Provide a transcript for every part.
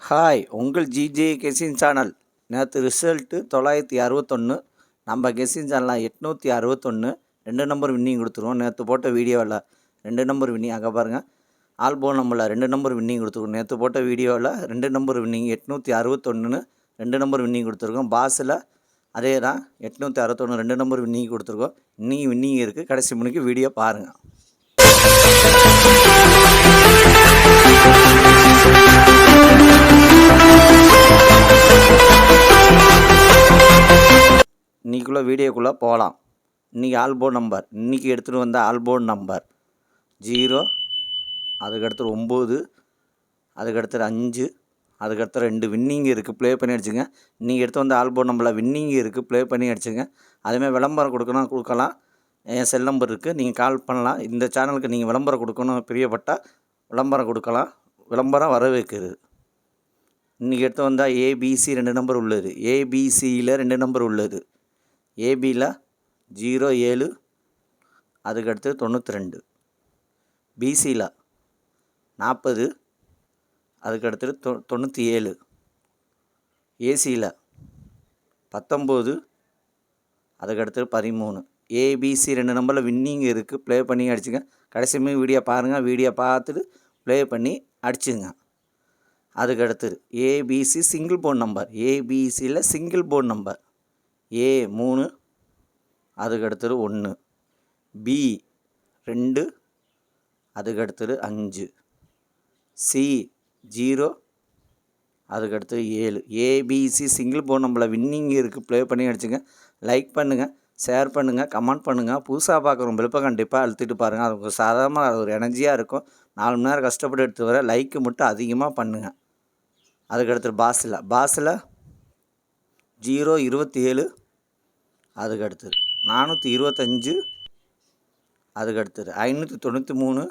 Hi, உங்கள் GJ கெஸின் channel. நேற்று result 961. நம்ம கெஸின் சேனலில் 861 2 நம்பர் வின்னிங் கொடுத்துருவோம். நேற்று போட்ட வீடியோவில் 2 நம்பர் வின்னிங் அங்கே பாருங்கள். ஆல்போ நம்பரில் 2 நம்பர் வின்னிங் கொடுத்துருக்கோம். நேற்று போட்ட வீடியோவில் 2 நம்பர் வின்னிங் 861 2 நம்பர் வின்னிங் கொடுத்துருக்கோம். பாஸில் அதே தான் 861 2 நம்பர் வின்னிங் கொடுத்துருக்கோம். இன்னும் வின்னிங் இருக்குது. கடைசி மணிக்கு வீடியோ பாருங்கள். இன்றைக்குள்ளே வீடியோக்குள்ளே போகலாம். இன்றைக்கி ஆல்போ நம்பர், இன்றைக்கி எடுத்துகிட்டு வந்த ஆல்போ நம்பர் 0, அதுக்கடுத்து 9, அதுக்கடுத்து 5, அதுக்கடுத்து 2 வின்னிங் இருக்குது. ப்ளே பண்ணி அடிச்சுங்க. இன்றைக்கி எடுத்து வந்த ஆல்போ நம்பரில் வின்னிங் இருக்குது. ப்ளே பண்ணி அடிச்சுங்க. அதேமாதிரி விளம்பரம் கொடுக்கலாம். என் செல் நம்பர் இருக்குது, நீங்கள் கால் பண்ணலாம். இந்த சேனலுக்கு நீங்கள் விளம்பரம் கொடுக்கணும் பிரியப்பட்டால் விளம்பரம் கொடுக்கலாம். விளம்பரம் வர வைக்கிறது. இன்றைக்கி எடுத்து வந்தால் ஏபிசி 2 நம்பர் உள்ளது. ஏபிசியில் 2 நம்பர் உள்ளது. ஏபியில் 07, அதுக்கடுத்து 92, பிசியில் 40, அதுக்கடுத்து 97, ஏசியில் 19, அதுக்கடுத்து 13. ஏபிசி 2 நம்பரில் வின்னிங் இருக்குது. ப்ளே பண்ணி அடிச்சுங்க. கடைசி வீடியோ பாருங்கள். வீடியோ பார்த்துட்டு ப்ளே பண்ணி அடிச்சுங்க. அதுக்கடுத்தது ஏபிசி சிங்கிள் போர்ட் நம்பர். ஏபிசியில் சிங்கிள் போர்ட் நம்பர் A3, அதுக்கடுத்தது 1, B2, அதுக்கடுத்தது 5, C0, அதுக்கடுத்தது 7. ஏபிசி சிங்கிள் போர்ட் நம்பரில் வின்னிங் இருக்குது. ப்ளே பண்ணி அடிச்சுங்க. லைக் பண்ணுங்கள், ஷேர் பண்ணுங்கள், கமெண்ட் பண்ணுங்கள். புதுசாக பார்க்குறோம் பெல்ப்பை கண்டிப்பாக அழுத்திட்டு பாருங்கள். அது உங்களுக்கு சாதாரணமாக அது ஒரு எனர்ஜியாக இருக்கும். 4 மணி நேரம் கஷ்டப்பட்டு எடுத்து வர லைக்கு மட்டும் அதிகமாக பண்ணுங்கள். அதுக்கடுத்து பாஸில் 027, அதுக்கடுத்தது 425, அதுக்கடுத்தது 593,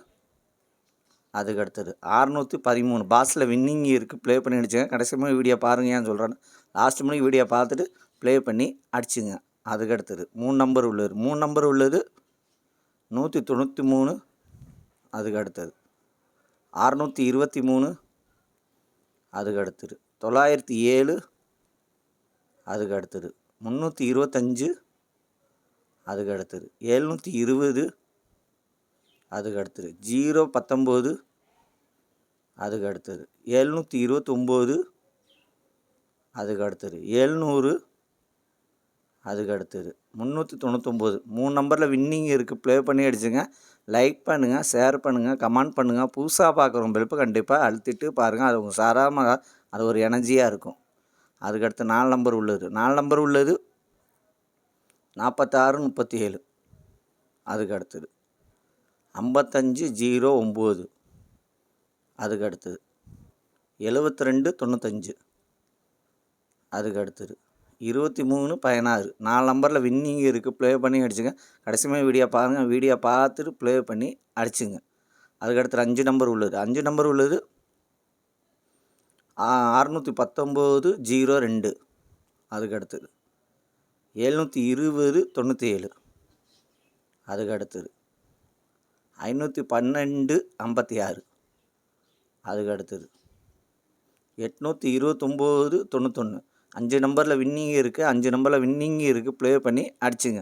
அதுக்கடுத்தது 613. பாஸில் வின்னிங் இருக்குது. ப்ளே பண்ணி அடிச்சுங்க. கடைசி மணி வீடியோ பாருங்கள். ஏன் சொல்கிறேன்னு லாஸ்ட் மணிக்கு வீடியோ பார்த்துட்டு ப்ளே பண்ணி அடிச்சுங்க. அதுக்கடுத்தது 3 நம்பர் உள்ளது. 3 நம்பர் உள்ளது 193, அதுக்கடுத்தது 623, அதுக்கடுத்தது 907, அதுக்கடுத்தது 325, அதுக்கடுத்தது 720, அதுக்கடுத்தது 019, அதுக்கடுத்தது 729, அதுக்கடுத்தது 700, அதுக்கடுத்தது 399. 3 நம்பரில் வின்னிங் இருக்குது. ப்ளே பண்ணி அடிச்சுங்க. லைக் பண்ணுங்கள், ஷேர் பண்ணுங்கள், கமெண்ட் பண்ணுங்கள். புதுசாக பார்க்குறோம் பெல்ப்பை கண்டிப்பாக அழுத்திட்டு பாருங்கள். அது உங்கள் சாதாரணமாக அது ஒரு எனர்ஜியாக இருக்கும். அதுக்கடுத்து 4 நம்பர் உள்ளது. 4 நம்பர் உள்ளது 4637, அதுக்கடுத்தது 5509, அதுக்கடுத்தது 7295, அதுக்கடுத்தது 2316. 4 நம்பரில் வின்னிங் இருக்குது. ப்ளே பண்ணி அடிச்சுங்க. கடைசியுமே வீடியோ பாருங்கள். வீடியோ பார்த்துட்டு ப்ளே பண்ணி அடிச்சுங்க. அதுக்கடுத்து 5 நம்பர் உள்ளது. 5 நம்பர் உள்ளது 61902, அதுக்கடுத்தது 72097, அதுக்கடுத்தது 51256, அதுக்கடுத்தது 82991. 5 நம்பரில் வின்னிங் இருக்குது. 5 நம்பரில் வின்னிங் இருக்குது. ப்ளே பண்ணி அடிச்சுங்க.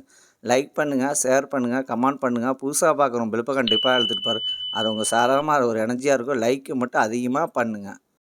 லைக் பண்ணுங்கள், ஷேர் பண்ணுங்கள், கமெண்ட் பண்ணுங்கள். புதுசாக பார்க்குறோம் பெல்ப்பை கண்டிப்பாக அழுத்திட்டு பாரு. அது உங்கள் சாதாரணமாக ஒரு எனர்ஜியாக இருக்கும். லைக்கு மட்டும் அதிகமாக பண்ணுங்கள்.